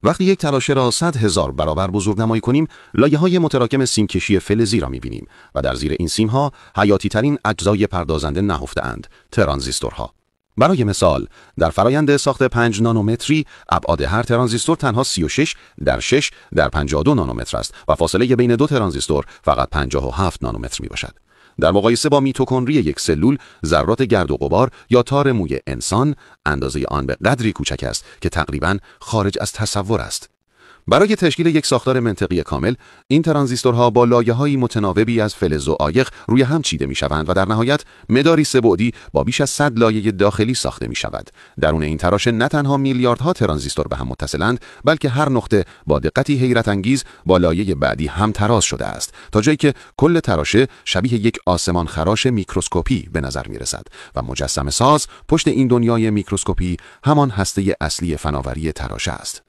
وقتی یک تراشه را 100,000 برابر بزرگنمایی کنیم، لایه‌های متراکم سیمکشی فلزی را می‌بینیم و در زیر این سیم‌ها حیاتی‌ترین اجزای پردازنده نهفته‌اند، ترانزیستورها. برای مثال، در فرایند ساخت 5 نانومتری، ابعاد هر ترانزیستور تنها 36 در 6 در 52 نانومتر است و فاصله بین دو ترانزیستور فقط 57 نانومتر میباشد. در مقایسه با میتوکندری یک سلول، ذرات گرد و غبار یا تار موی انسان، اندازه آن به قدری کوچک است که تقریباً خارج از تصور است. برای تشکیل یک ساختار منطقی کامل، این ترانزیستورها با لایه‌های متناوبی از فلز و عایق روی هم چیده می‌شوند و در نهایت مداری سه‌بعدی با بیش از 100 لایه داخلی ساخته می‌شود. درون این تراشه نه تنها میلیاردها ترانزیستور به هم متصلند، بلکه هر نقطه با دقتی حیرت انگیز با لایه بعدی هم تراز شده است، تا جایی که کل تراشه شبیه یک آسمان خراش میکروسکوپی به نظر می‌رسد و مجسمه ساز پشت این دنیای میکروسکوپی همان هسته اصلی فناوری تراشه است.